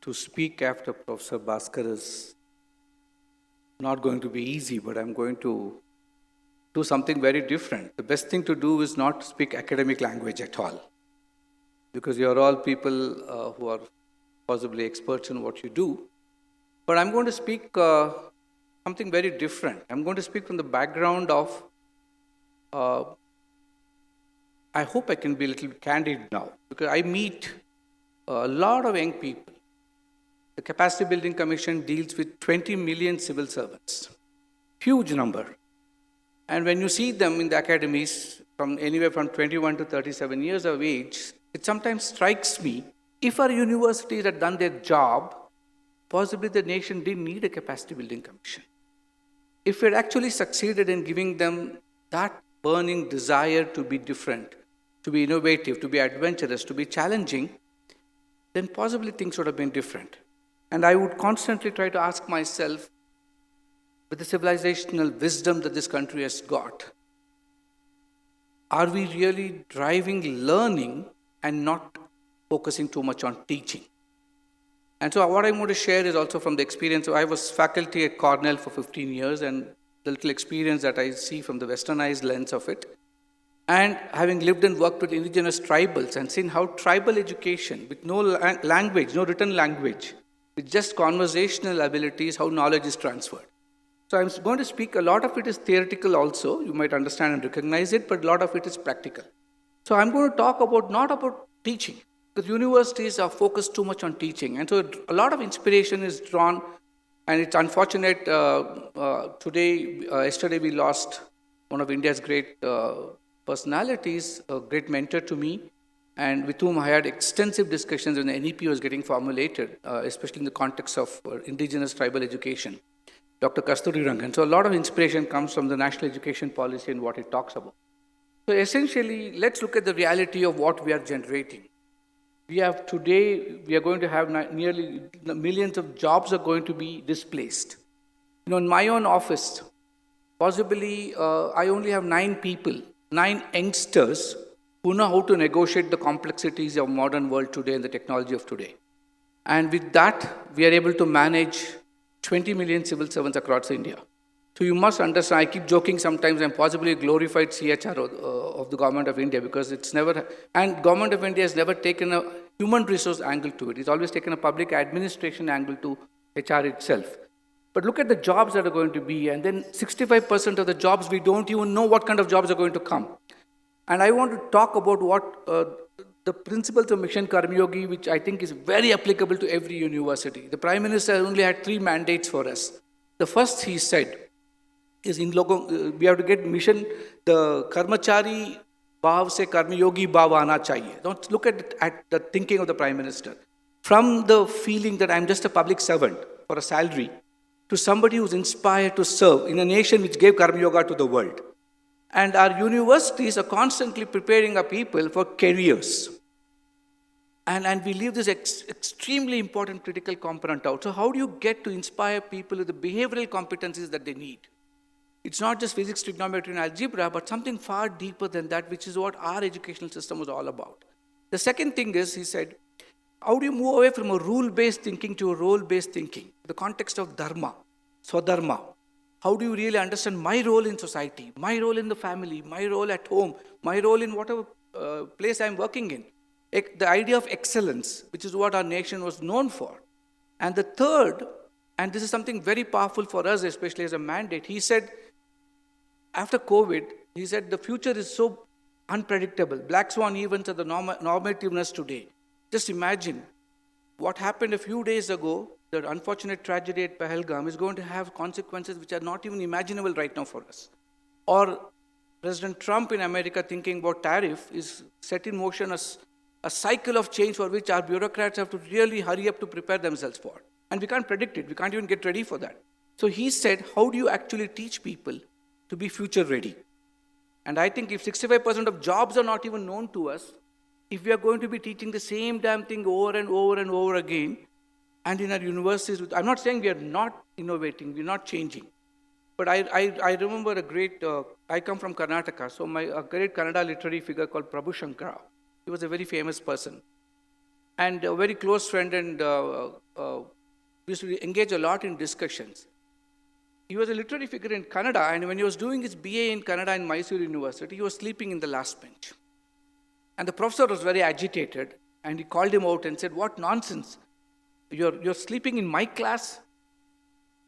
to speak after Professor Bhaskar is not going to be easy, but I'm going to do something very different. The best thing to do is not speak academic language at all, because you're all people who are possibly experts in what you do. But I'm going to speak something very different. I'm going to speak from the background of, I hope I can be a little candid now, because I meet a lot of young people. The Capacity Building Commission deals with 20 million civil servants, huge number. And when you see them in the academies from anywhere from 21 to 37 years of age, it sometimes strikes me, if our universities had done their job, possibly the nation didn't need a Capacity Building Commission. If we had actually succeeded in giving them that burning desire to be different, to be innovative, to be adventurous, to be challenging, then possibly things would have been different. And I would constantly try to ask myself, with the civilizational wisdom that this country has got, are we really driving learning and not focusing too much on teaching? And so what I'm going to share is also from the experience. So I was faculty at Cornell for 15 years, and the little experience that I see from the westernized lens of it, and having lived and worked with indigenous tribals and seen how tribal education, with no language, no written language, with just conversational abilities, how knowledge is transferred. So I'm going to speak, a lot of it is theoretical also, you might understand and recognize it, but a lot of it is practical. So I'm going to talk about, not about teaching, because universities are focused too much on teaching. And so a lot of inspiration is drawn, and it's unfortunate, yesterday we lost one of India's great personalities, a great mentor to me, and with whom I had extensive discussions when the NEP was getting formulated, especially in the context of indigenous tribal education, Dr. Kasturi Rangan. So a lot of inspiration comes from the national education policy and what it talks about. So essentially, let's look at the reality of what we are generating. We have today, we are going to have nearly millions of jobs are going to be displaced. You know, in my own office, possibly I only have 9 people, 9 youngsters who know how to negotiate the complexities of modern world today and the technology of today. And with that, we are able to manage 20 million civil servants across India. So you must understand, I keep joking sometimes, I'm possibly a glorified CHRO of the government of India, because it's never, and government of India has never taken a human resource angle to it. It's always taken a public administration angle to HR itself. But look at the jobs that are going to be, and then 65% of the jobs, we don't even know what kind of jobs are going to come. And I want to talk about what the principles of Mission Karmayogi, which I think is very applicable to every university. The Prime Minister only had 3 mandates for us. The first, he said, is in logo, we have to get mission, the Karmachari Bhav se Karmayogi Bhav aana chahiye. Don't look at the thinking of the Prime Minister. From the feeling that I'm just a public servant for a salary, to somebody who's inspired to serve in a nation which gave Karma Yoga to the world. And our universities are constantly preparing our people for careers. And we leave this extremely important critical component out. So how do you get to inspire people with the behavioral competencies that they need? It's not just physics, trigonometry, and algebra, but something far deeper than that, which is what our educational system was all about. The second thing is, he said, how do you move away from a rule-based thinking to a role-based thinking? The context of dharma, swadharma. How do you really understand my role in society, my role in the family, my role at home, my role in whatever place I'm working in? The idea of excellence, which is what our nation was known for. And the third, and this is something very powerful for us, especially as a mandate, he said, after COVID, he said the future is so unpredictable. Black swan events are the normativeness today. Just imagine what happened a few days ago, the unfortunate tragedy at Pahalgam is going to have consequences which are not even imaginable right now for us. Or President Trump in America thinking about tariff is set in motion a cycle of change for which our bureaucrats have to really hurry up to prepare themselves for. And we can't predict it. We can't even get ready for that. So he said, how do you actually teach people to be future ready? And I think if 65% of jobs are not even known to us, if we are going to be teaching the same damn thing over and over and over again, and in our universities, I'm not saying we are not innovating, we're not changing. But I remember a great, I come from Karnataka, so a great Kannada literary figure called Prabhu Shankara. He was a very famous person. and a very close friend, and we used to engage a lot in discussions. He was a literary figure in Canada, and when he was doing his BA in Canada in Mysore University, he was sleeping in the last bench. And the professor was very agitated, and he called him out and said, "What nonsense! You're sleeping in my class?"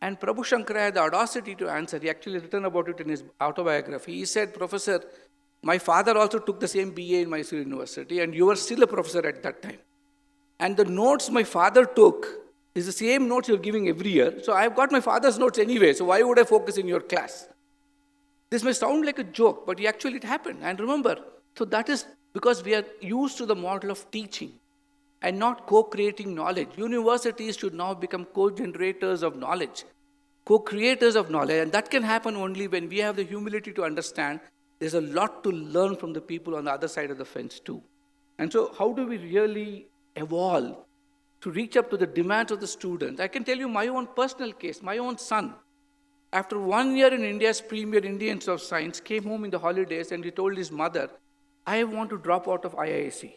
And Prabhu Shankara had the audacity to answer. He actually written about it in his autobiography. He said, "Professor, my father also took the same BA in Mysore University, and you were still a professor at that time. And the notes my father took is the same notes you're giving every year. So I've got my father's notes anyway, so why would I focus in your class?" This may sound like a joke, but actually it happened. And remember, so that is because we are used to the model of teaching and not co-creating knowledge. Universities should now become co-generators of knowledge, co-creators of knowledge, and that can happen only when we have the humility to understand there's a lot to learn from the people on the other side of the fence too. And so how do we really evolve to reach up to the demands of the students? I can tell you my own personal case. My own son, after 1 year in India's premier Indian Institute of Science, came home in the holidays and he told his mother, "I want to drop out of IISc."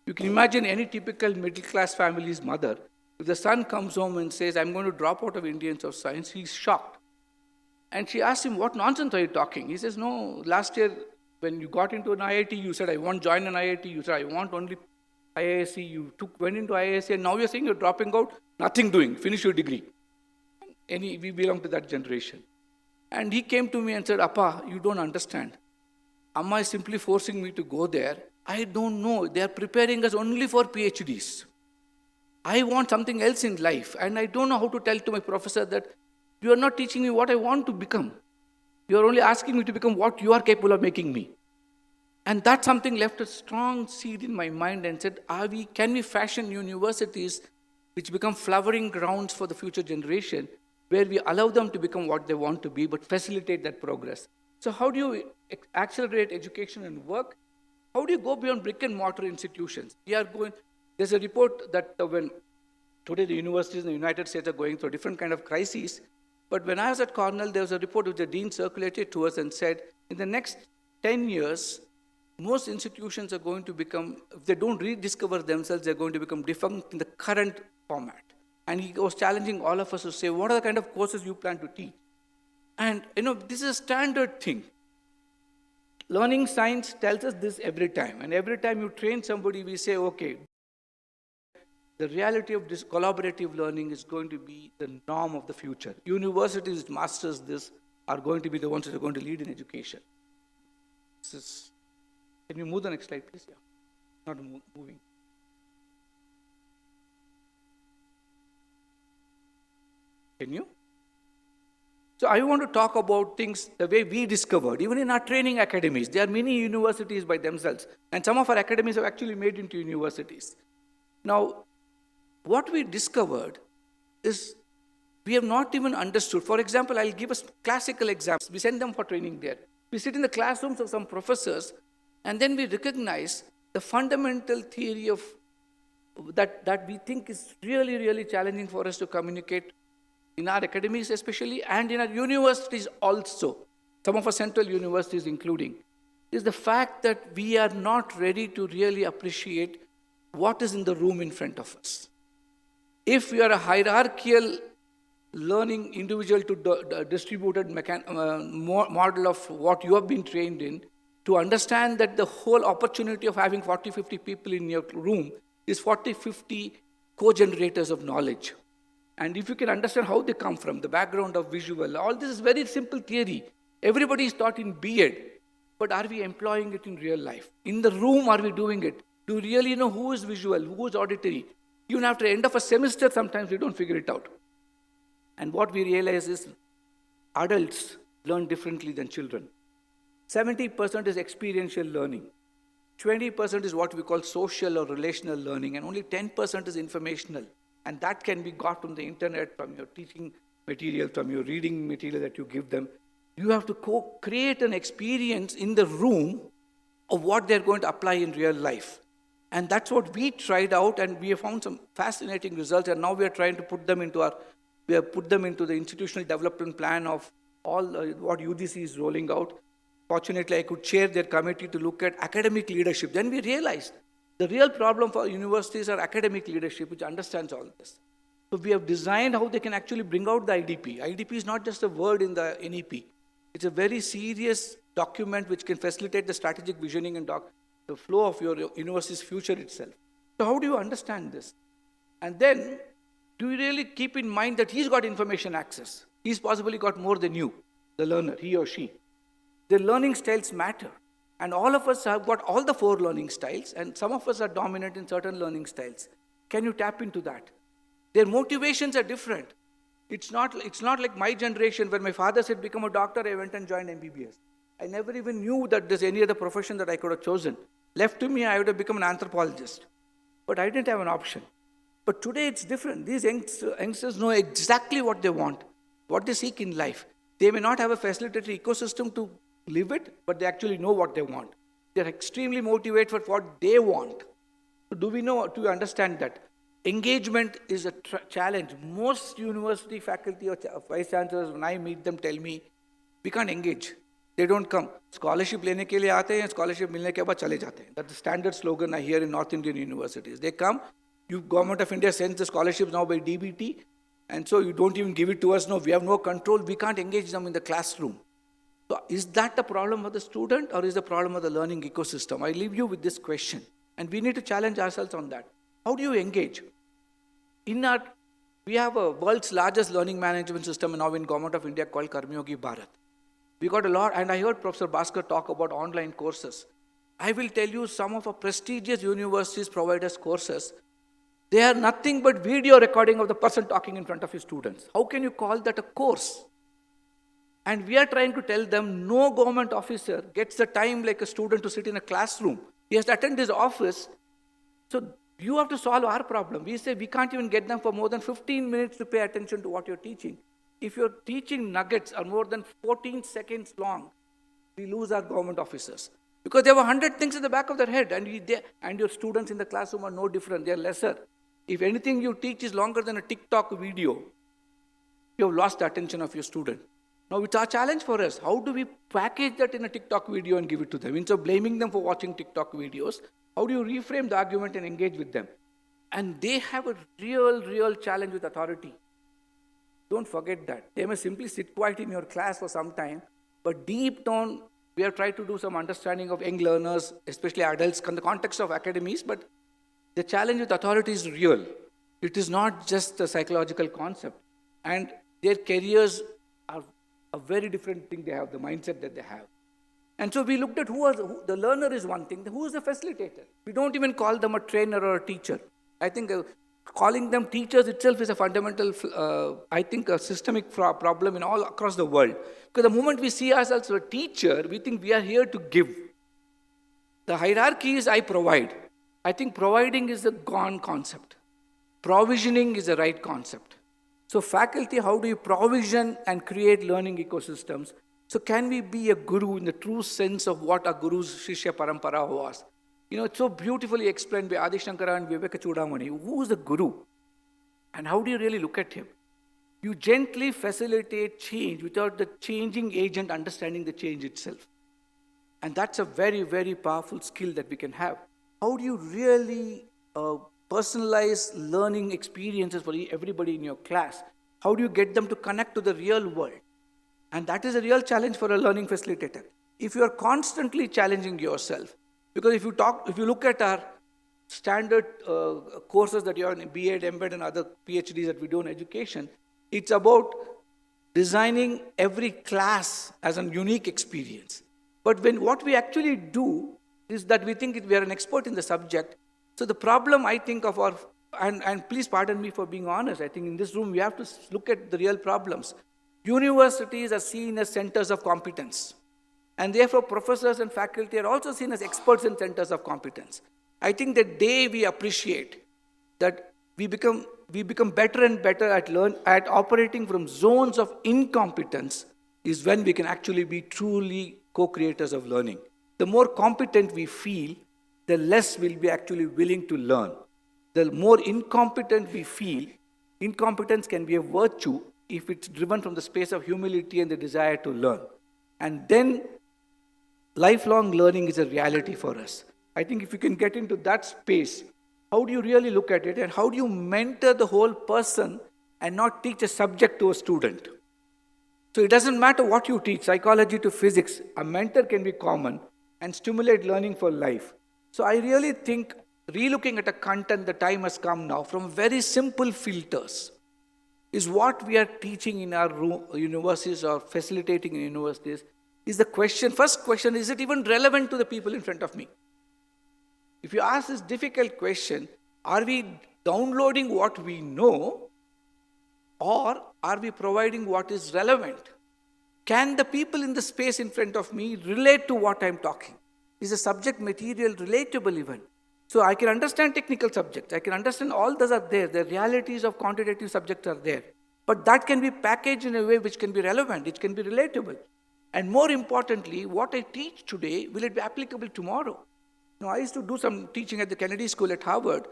You can imagine any typical middle-class family's mother. If the son comes home and says, "I'm going to drop out of Indian Institute of Science," he's shocked. And she asked him, "What nonsense are you talking?" He says, "No, last year when you got into an IIT, you said, 'I won't join an IIT.' You said, 'I want only IISc.' You went into IISc, and now you're saying you're dropping out, nothing doing, finish your degree." We belong to that generation. And he came to me and said, "Appa, you don't understand. Amma is simply forcing me to go there. I don't know. They are preparing us only for PhDs. I want something else in life. And I don't know how to tell to my professor that you are not teaching me what I want to become. You are only asking me to become what you are capable of making me." And that something left a strong seed in my mind and said, can we fashion universities which become flowering grounds for the future generation, where we allow them to become what they want to be, but facilitate that progress? So how do you accelerate education and work? How do you go beyond brick and mortar institutions? There's a report that when today the universities in the United States are going through a different kind of crises, but when I was at Cornell, there was a report which the dean circulated to us and said, in the next 10 years, most institutions are going to become, if they don't rediscover themselves, they're going to become defunct in the current format. And he was challenging all of us to say, what are the kind of courses you plan to teach? And this is a standard thing. Learning science tells us this every time. And every time you train somebody, we say, okay, the reality of this collaborative learning is going to be the norm of the future. Universities which masters this are going to be the ones that are going to lead in education. Can you move the next slide, please? Yeah. Not moving. Can you? So I want to talk about things the way we discovered, even in our training academies. There are many universities by themselves, and some of our academies have actually made into universities. Now, what we discovered is we have not even understood. For example, I'll give us classical examples. We send them for training there. We sit in the classrooms of some professors, and then we recognize the fundamental theory of that we think is really, really challenging for us to communicate in our academies especially, and in our universities also, some of our central universities including, is the fact that we are not ready to really appreciate what is in the room in front of us. If we are a hierarchical learning individual to distributed model of what you have been trained in, to understand that the whole opportunity of having 40, 50 people in your room is 40, 50 co-generators of knowledge. And if you can understand how they come from, the background of visual, all this is very simple theory. Everybody is taught in B.Ed, but are we employing it in real life? In the room, are we doing it? Do you really know who is visual, who is auditory? Even after the end of a semester, sometimes we don't figure it out. And what we realize is adults learn differently than children. 70% is experiential learning. 20% is what we call social or relational learning, and only 10% is informational. And that can be got from the internet, from your teaching material, from your reading material that you give them. You have to create an experience in the room of what they're going to apply in real life. And that's what we tried out, and we have found some fascinating results, and now we are trying to put them into the institutional development plan of all what UGC is rolling out. Fortunately, I could chair their committee to look at academic leadership. Then we realized The real problem for universities are academic leadership, which understands all this. So we have designed how they can actually bring out the IDP. IDP is not just a word in the NEP. It's a very serious document which can facilitate the strategic visioning and the flow of your university's future itself. So how do you understand this? And then, do you really keep in mind that he's got information access? He's possibly got more than you, the learner, he or she. The learning styles matter. And all of us have got all the 4 learning styles, and some of us are dominant in certain learning styles. Can you tap into that? Their motivations are different. It's not like my generation, when my father said, become a doctor, I went and joined MBBS. I never even knew that there's any other profession that I could have chosen. Left to me, I would have become an anthropologist. But I didn't have an option. But today it's different. These youngsters know exactly what they want, what they seek in life. They may not have a facilitatory ecosystem to live it, but they actually know what they want. They're extremely motivated for what they want. So do we understand that? Engagement is a challenge. Most university faculty or vice-chancellors, when I meet them, tell me, we can't engage. They don't come. Scholarship लेने के लिए आते हैं, scholarship मिलने के बाद चले जाते हैं. That's the standard slogan I hear in North Indian universities. They come, Government of India sends the scholarships now by DBT, and so you don't even give it to us. No, we have no control. We can't engage them in the classroom. So is that the problem of the student, or is the problem of the learning ecosystem? I leave you with this question, and we need to challenge ourselves on that. How do you engage? We have a world's largest learning management system now in Government of India called Karmyogi Bharat. We got a lot, and I heard Professor Bhaskar talk about online courses. I will tell you, some of our prestigious universities provide us courses. They are nothing but video recording of the person talking in front of his students. How can you call that a course? And we are trying to tell them, no government officer gets the time like a student to sit in a classroom. He has to attend his office. So you have to solve our problem. We say we can't even get them for more than 15 minutes to pay attention to what you're teaching. If your teaching nuggets are more than 14 seconds long, we lose our government officers. Because they have 100 things in the back of their head, and your students in the classroom are no different. They are lesser. If anything you teach is longer than a TikTok video, you have lost the attention of your student. Now it's our challenge for us. How do we package that in a TikTok video and give it to them? Instead of blaming them for watching TikTok videos, how do you reframe the argument and engage with them? And they have a real challenge with authority. Don't forget that. They may simply sit quiet in your class for some time, but deep down, we have tried to do some understanding of young learners, especially adults, in the context of academies, but the challenge with authority is real. It is not just a psychological concept. And their careers are a very different thing they have, the mindset that they have. And so we looked at the learner is one thing, who is the facilitator? We don't even call them a trainer or a teacher. I think calling them teachers itself is a fundamental, a systemic problem in all across the world. Because the moment we see ourselves as a teacher, we think we are here to give. The hierarchy is I provide. I think providing is a gone concept. Provisioning is the right concept. So faculty, how do you provision and create learning ecosystems? So can we be a guru in the true sense of what a guru's Shishya Parampara was? It's so beautifully explained by Adi Shankara and Viveka Chudamani. Who is the guru? And how do you really look at him? You gently facilitate change without the changing agent understanding the change itself. And that's a very, very powerful skill that we can have. How do you really personalize learning experiences for everybody in your class? How do you get them to connect to the real world? And that is a real challenge for a learning facilitator. If you are constantly challenging yourself, because if you look at our standard courses that you have in B.Ed, M.Ed, and other PhDs that we do in education, it's about designing every class as a unique experience. But what we actually do is that we think we are an expert in the subject. So the problem I think of and please pardon me for being honest, I think in this room we have to look at the real problems. Universities are seen as centers of competence. And therefore, professors and faculty are also seen as experts in centers of competence. I think the day we appreciate that we become better and better at operating from zones of incompetence is when we can actually be truly co-creators of learning. The more competent we feel, the less we'll be actually willing to learn. The more incompetent we feel, incompetence can be a virtue if it's driven from the space of humility and the desire to learn. And then lifelong learning is a reality for us. I think if you can get into that space, how do you really look at it and how do you mentor the whole person and not teach a subject to a student? So it doesn't matter what you teach, psychology to physics, a mentor can be common and stimulate learning for life. So I really think relooking at a content, the time has come now from very simple filters. Is what we are teaching in our universities or facilitating in universities, is the question, first question, is it even relevant to the people in front of me? If you ask this difficult question, are we downloading what we know or are we providing what is relevant? Can the people in the space in front of me relate to what I'm talking? Is the subject material relatable even? So I can understand technical subjects. I can understand all those are there. The realities of quantitative subjects are there. But that can be packaged in a way which can be relevant. It can be relatable. And more importantly, what I teach today, will it be applicable tomorrow? Now, I used to do some teaching at the Kennedy School at Harvard,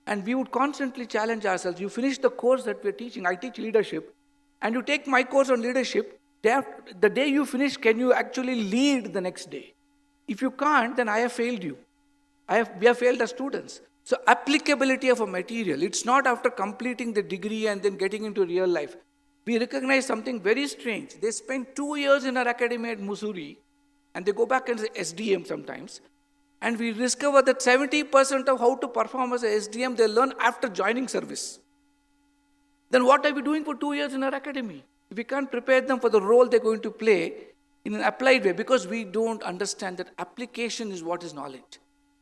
and we would constantly challenge ourselves. You finish the course that we're teaching. I teach leadership. And you take my course on leadership. The day you finish, can you actually lead the next day? If you can't, then I have failed you. We have failed as students. So applicability of a material, it's not after completing the degree and then getting into real life. We recognize something very strange. They spend 2 years in our academy at Missouri, and they go back as SDM sometimes, and we discover that 70% of how to perform as a SDM, they learn after joining service. Then what are we doing for 2 years in our academy? If we can't prepare them for the role they're going to play in an applied way, because we don't understand that application is what is knowledge.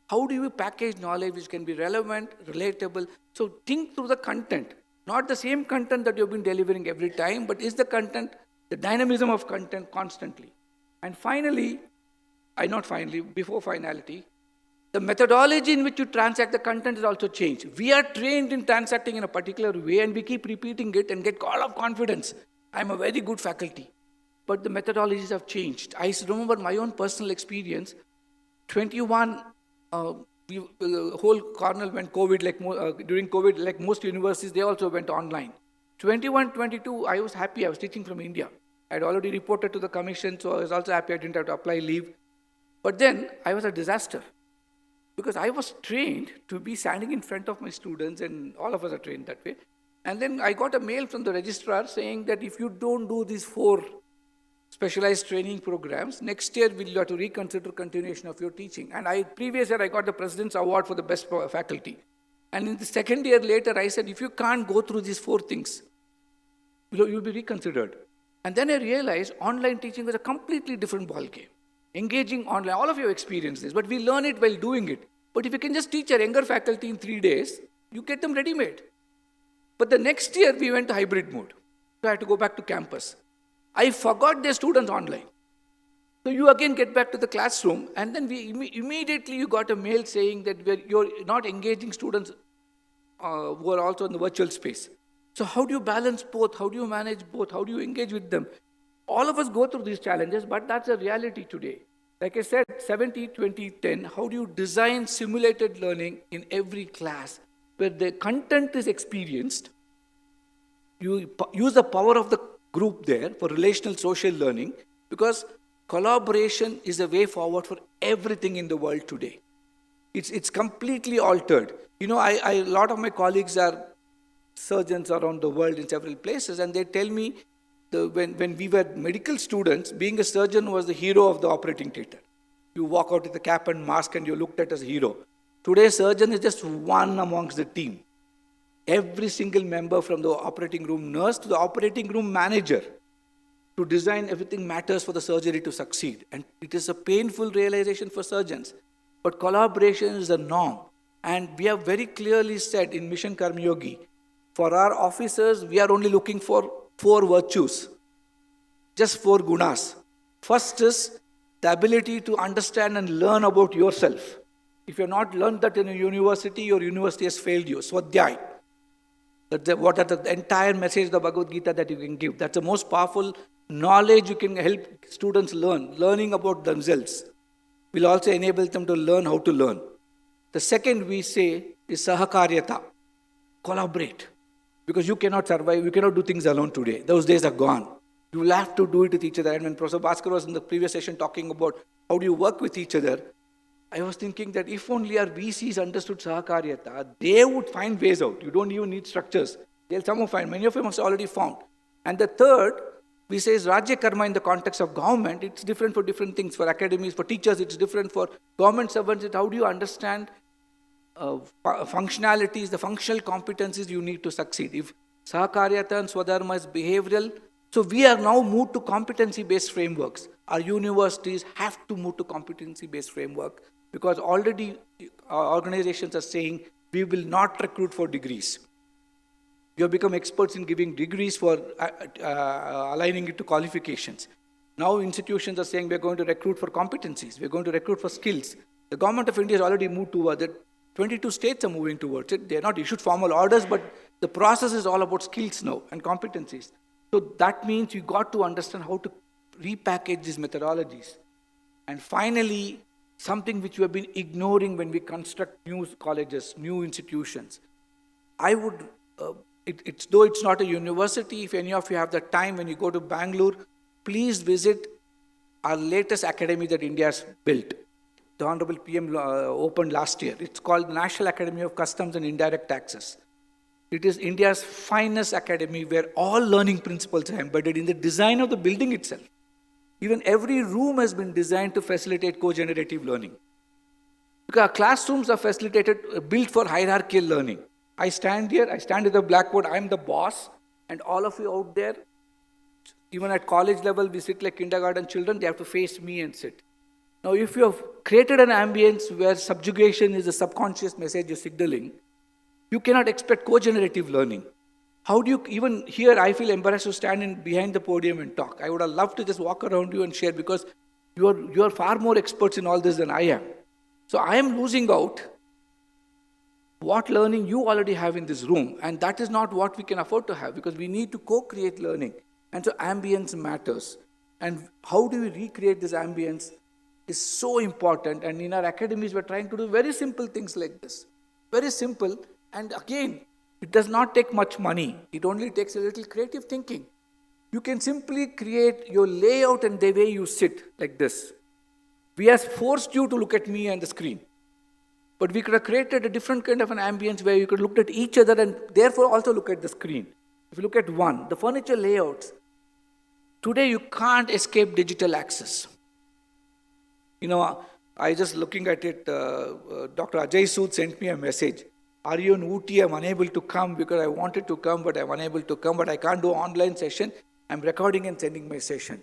How do you package knowledge which can be relevant, relatable? So think through the content. Not the same content that you've been delivering every time, but is the content, the dynamism of content constantly. And finally, before finality, the methodology in which you transact the content is also changed. We are trained in transacting in a particular way and we keep repeating it and get all of confidence. I'm a very good faculty. But the methodologies have changed. I remember my own personal experience. 21 the whole corner went COVID, during COVID, like most universities, they also went online. 21, 22, I was happy. I was teaching from India. I had already reported to the commission, so I was also happy I didn't have to apply leave. But then I was a disaster because I was trained to be standing in front of my students, and all of us are trained that way. And then I got a mail from the registrar saying that if you don't do these 4 specialized training programs, next year we'll have to reconsider continuation of your teaching. And previous year I got the President's Award for the best faculty. And in the second year later, I said, if you can't go through these 4 things, you'll be reconsidered. And then I realized online teaching was a completely different ballgame. Engaging online, all of you experience this, but we learn it while doing it. But if you can just teach a younger faculty in 3 days, you get them ready-made. But the next year we went to hybrid mode. So I had to go back to campus. I forgot their students online. So you again get back to the classroom, and then immediately you got a mail saying that you're not engaging students who are also in the virtual space. So how do you balance both? How do you manage both? How do you engage with them? All of us go through these challenges, but that's a reality today. Like I said, 70, 20, 10, how do you design simulated learning in every class where the content is experienced? You use the power of the group there for relational social learning, because collaboration is a way forward for everything in the world today. It's completely altered. A lot of my colleagues are surgeons around the world in several places, and they tell me when we were medical students, being a surgeon was the hero of the operating theatre. You walk out with a cap and mask and you're looked at as a hero. Today, surgeon is just one amongst the team. Every single member, from the operating room nurse to the operating room manager, to design everything matters for the surgery to succeed. And it is a painful realization for surgeons. But collaboration is the norm. And we have very clearly said in Mission Karmayogi, for our officers, we are only looking for 4 virtues, just 4 gunas. First is the ability to understand and learn about yourself. If you have not learned that in a university, your university has failed you. Swadhyay. What are the entire message of the Bhagavad Gita that you can give? That's the most powerful knowledge you can help students learn. Learning about themselves will also enable them to learn how to learn. The second we say is sahakaryata. Collaborate. Because you cannot survive, you cannot do things alone today. Those days are gone. You will have to do it with each other. And when Professor Bhaskar was in the previous session talking about how do you work with each other, I was thinking that if only our VCs understood Sahakaryata, they would find ways out. You don't even need structures. They'll somehow find. Many of them have already found. And the third, we say is Rajya Karma in the context of government. It's different for different things. For academies, for teachers, it's different. For government servants, it's how do you understand functionalities, the functional competencies you need to succeed. If Sahakaryata and Swadharma is behavioral, so we are now moved to competency-based frameworks. Our universities have to move to competency-based framework because already organizations are saying we will not recruit for degrees. We have become experts in giving degrees for aligning it to qualifications. Now institutions are saying we're going to recruit for competencies. We're going to recruit for skills. The government of India has already moved towards it. 22 states are moving towards it. They're not issued formal orders, but the process is all about skills now and competencies. So that means you got to understand how to repackage these methodologies. And finally, something which we have been ignoring when we construct new colleges, new institutions. I would, though it's not a university, if any of you have the time when you go to Bangalore, please visit our latest academy that India has built. The Honorable PM opened last year. It's called National Academy of Customs and Indirect Taxes. It is India's finest academy where all learning principles are embedded in the design of the building itself. Even every room has been designed to facilitate co-generative learning. Because our classrooms are built for hierarchical learning. I stand here, I stand at the blackboard, I'm the boss, and all of you out there, even at college level, we sit like kindergarten children, they have to face me and sit. Now, if you have created an ambience where subjugation is a subconscious message you're signaling, you cannot expect co-generative learning. How do you, even here, I feel embarrassed to stand behind the podium and talk. I would have loved to just walk around you and share because you are far more experts in all this than I am. So I am losing out what learning you already have in this room, and that is not what we can afford to have because we need to co-create learning. And so ambience matters. And how do we recreate this ambience is so important. And in our academies, we're trying to do very simple things like this. Very simple. And again, it does not take much money. It only takes a little creative thinking. You can simply create your layout and the way you sit like this. We have forced you to look at me and the screen. But we could have created a different kind of an ambience where you could look at each other and therefore also look at the screen. If you look at one, the furniture layouts, today you can't escape digital access. You know, I just looking at it, Dr. Ajay Sood sent me a message. Are you in Ooty? I'm unable to come because I wanted to come, but I'm unable to come, but I can't do online session. I'm recording and sending my session.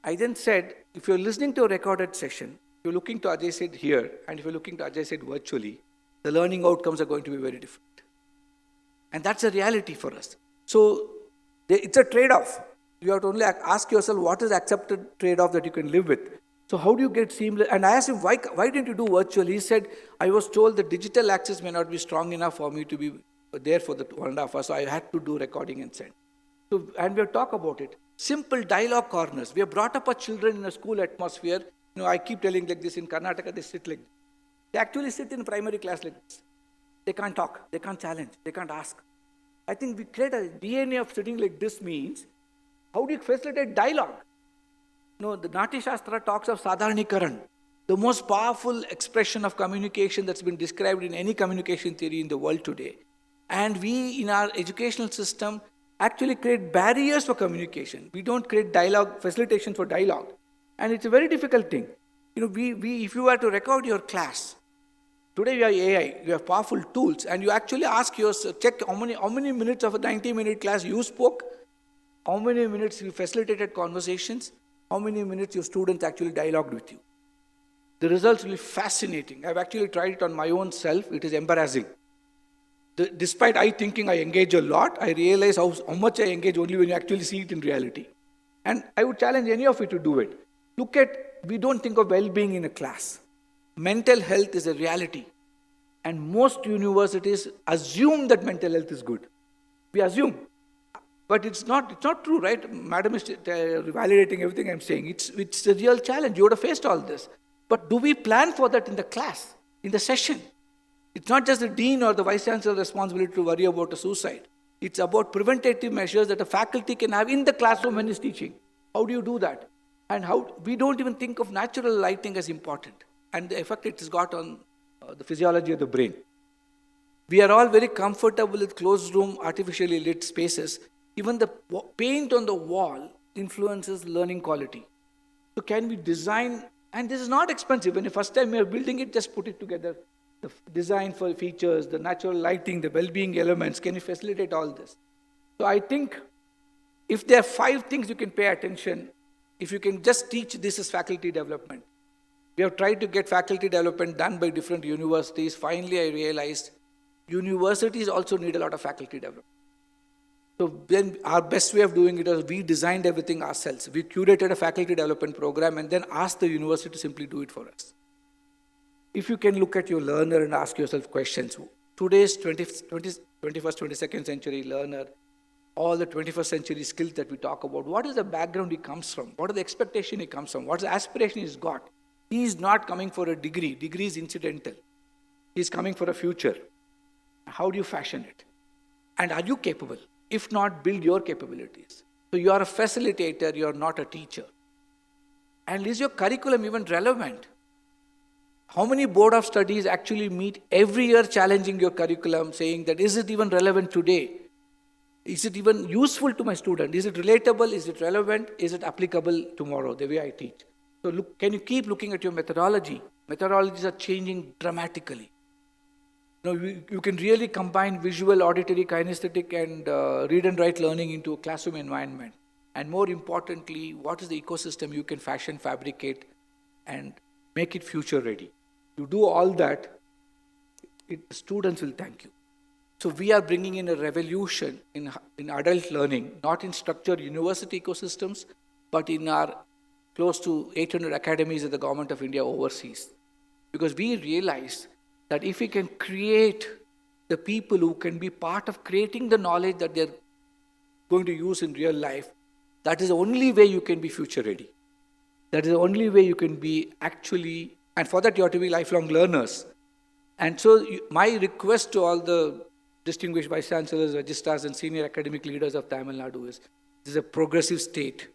I then said, if you're listening to a recorded session, if you're looking to Ajay Said here, and if you're looking to Ajay Said virtually, the learning outcomes are going to be very different. And that's a reality for us. So it's a trade-off. You have to only ask yourself, what is accepted trade-off that you can live with? So how do you get seamless? And I asked him, why didn't you do virtual? He said, I was told that digital access may not be strong enough for me to be there for the 1.5 hours, so I had to do recording and send. So, and we'll talk about it. Simple dialogue corners. We have brought up our children in a school atmosphere. You know, I keep telling like this, in Karnataka, they sit like this. They actually sit in primary class like this. They can't talk, they can't challenge, they can't ask. I think we create a DNA of sitting like this means, how do you facilitate dialogue? No, the Nati Shastra talks of Sadharanikaran, the most powerful expression of communication that's been described in any communication theory in the world today. And we, in our educational system, actually create barriers for communication. We don't create dialogue, facilitation for dialogue. And it's a very difficult thing. You know, if you were to record your class, today you have AI, you have powerful tools, and you actually ask yourself, check how many minutes of a 90-minute class you spoke, how many minutes you facilitated conversations, how many minutes your students actually dialogued with you. The results will be fascinating. I've actually tried it on my own self. It is embarrassing. Despite I thinking I engage a lot, I realize how much I engage only when you actually see it in reality. And I would challenge any of you to do it. Look at, we don't think of well-being in a class. Mental health is a reality. And most universities assume that mental health is good. We assume. But it's not true, right? Madam is validating everything I'm saying. It's a real challenge. You would have faced all this. But do we plan for that in the class, in the session? It's not just the dean or the vice-chancellor's responsibility to worry about a suicide. It's about preventative measures that a faculty can have in the classroom when he's teaching. How do you do that? And how we don't even think of natural lighting as important. and the effect it has got on the physiology of the brain. We are all very comfortable with closed room, artificially lit spaces. Even the paint on the wall influences learning quality. So can we design, and this is not expensive. When the first time you're building it, just put it together. The design for features, the natural lighting, the well-being elements, can you facilitate all this? So I think if there are 5 things you can pay attention, if you can just teach this as faculty development. We have tried to get faculty development done by different universities. Finally, I realized universities also need a lot of faculty development. So then our best way of doing it was we designed everything ourselves. We curated a faculty development program and then asked the university to simply do it for us. If you can look at your learner and ask yourself questions, today's 21st, 22nd century learner, all the 21st century skills that we talk about, what is the background he comes from? What is the expectation he comes from? What is the aspiration he's got? He is not coming for a degree. Degree is incidental. He is coming for a future. How do you fashion it? And are you capable? If not, build your capabilities. So you are a facilitator, you are not a teacher. And is your curriculum even relevant? How many board of studies actually meet every year challenging your curriculum, saying that is it even relevant today? Is it even useful to my student? Is it relatable? Is it relevant? Is it applicable tomorrow, the way I teach? So look, can you keep looking at your methodology? Methodologies are changing dramatically. You can really combine visual, auditory, kinesthetic, and read and write learning into a classroom environment. And more importantly, what is the ecosystem you can fashion, fabricate, and make it future ready? You do all that, students will thank you. So we are bringing in a revolution in adult learning, not in structured university ecosystems, but in our close to 800 academies that the government of India oversees. Because we realize that if we can create the people who can be part of creating the knowledge that they're going to use in real life, that is the only way you can be future ready. That is the only way you can be actually, and for that you have to be lifelong learners. And so my request to all the distinguished Vice-Chancellors, registrars, and senior academic leaders of Tamil Nadu is, this is a progressive state.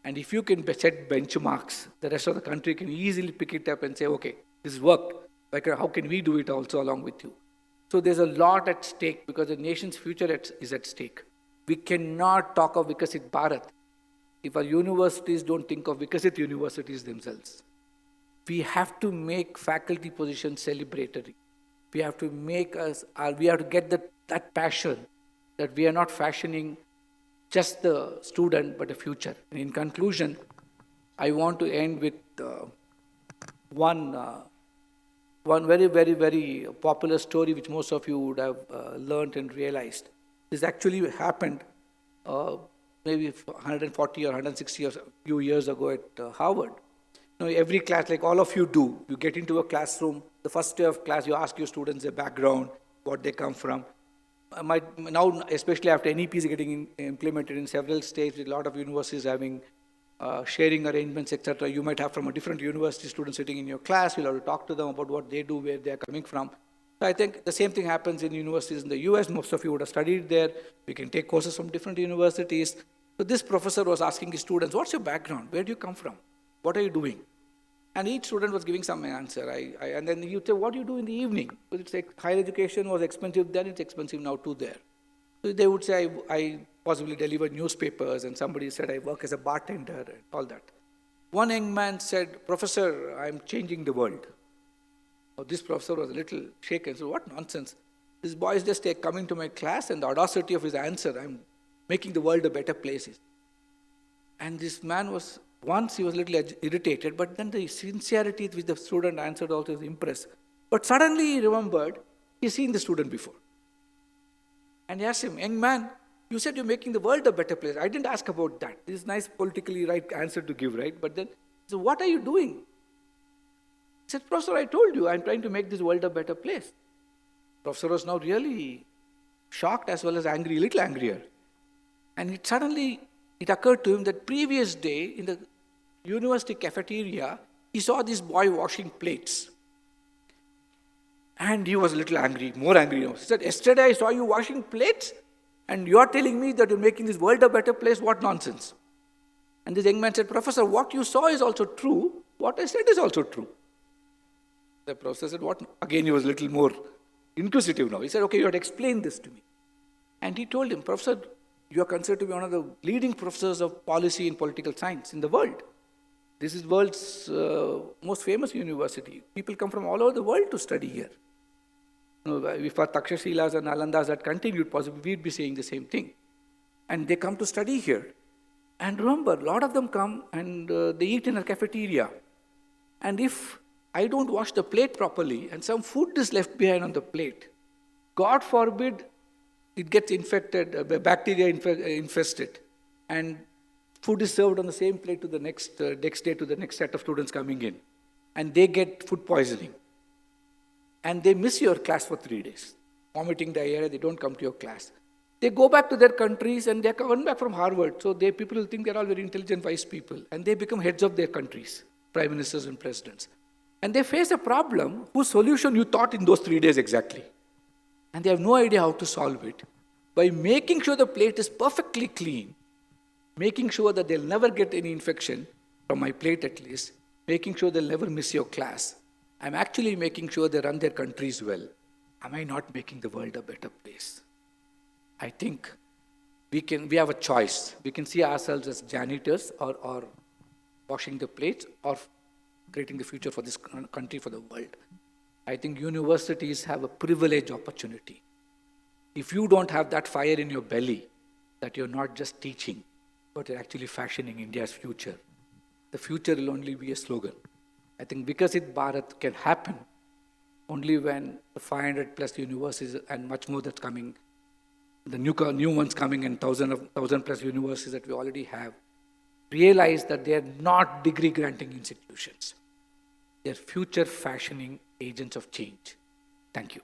And if you can set benchmarks, the rest of the country can easily pick it up and say, okay, this worked. Like, how can we do it also along with you? So there's a lot at stake because the nation's future is at stake. We cannot talk of Vikasit Bharat if our universities don't think of Vikasit universities themselves. We have to make faculty positions celebratory. We have to get that passion that we are not fashioning just the student, but a future. And in conclusion, I want to end with one very, very, very popular story which most of you would have learned and realized. This actually happened maybe 140 or 160 or a few years ago at Harvard. Every class, like all of you do, you get into a classroom, the first day of class, you ask your students their background, what they come from. Now, especially after NEPs getting implemented in several states, with a lot of universities having sharing arrangements, etc. You might have from a different university student sitting in your class. You'll have to talk to them about what they do, where they're coming from. So I think the same thing happens in universities in the US. Most of you would have studied there. We can take courses from different universities. So this professor was asking his students, what's your background? Where do you come from? What are you doing? And each student was giving some answer. And then you say, what do you do in the evening? Because it's like higher education was expensive then, it's expensive now too there. So they would say, I possibly deliver newspapers, and somebody said, I work as a bartender, and all that. One young man said, Professor, I'm changing the world. Now, this professor was a little shaken. So what nonsense. This boy is just coming to my class, and the audacity of his answer, I'm making the world a better place. And this man was, once he was a little irritated, but then the sincerity with the student answered also was impressed. But suddenly he remembered, he's seen the student before. And he asked him, young man, you said you're making the world a better place. I didn't ask about that. This is a nice politically right answer to give, right? But then, so what are you doing? He said, Professor, I told you, I'm trying to make this world a better place. Professor was now really shocked as well as angry, a little angrier. And suddenly it occurred to him that previous day in the university cafeteria, he saw this boy washing plates. And he was a little angry, more angry now. He said, yesterday I saw you washing plates, and you are telling me that you're making this world a better place? What nonsense. And this young man said, Professor, what you saw is also true. What I said is also true. The professor said, what? Again, he was a little more inquisitive now. He said, okay, you have to explain this to me. And he told him, Professor, you are considered to be one of the leading professors of policy and political science in the world. This is world's most famous university. People come from all over the world to study here. If our Takshashilas and Nalandas had continued, possibly we'd be saying the same thing. And they come to study here. And remember, a lot of them come and they eat in a cafeteria. And if I don't wash the plate properly and some food is left behind on the plate, God forbid it gets infected, bacteria infested, and food is served on the same plate to the next day to the next set of students coming in. And they get food poisoning. And they miss your class for 3 days. Vomiting diarrhea, they don't come to your class. They go back to their countries and they're coming back from Harvard. So people will think they're all very intelligent, wise people. And they become heads of their countries, prime ministers and presidents. And they face a problem whose solution you thought in those 3 days exactly. And they have no idea how to solve it. By making sure the plate is perfectly clean, making sure that they'll never get any infection, from my plate at least, making sure they'll never miss your class, I'm actually making sure they run their countries well. Am I not making the world a better place? I think we have a choice. We can see ourselves as janitors or washing the plates or creating the future for this country, for the world. I think universities have a privileged opportunity. If you don't have that fire in your belly, that you're not just teaching, but you're actually fashioning India's future, the future will only be a slogan. I think Vikasit Bharat can happen only when the 500 plus universities and much more that's coming, the new ones coming and 1,000 plus universities that we already have, realize that they are not degree granting institutions. They are future fashioning agents of change. Thank you.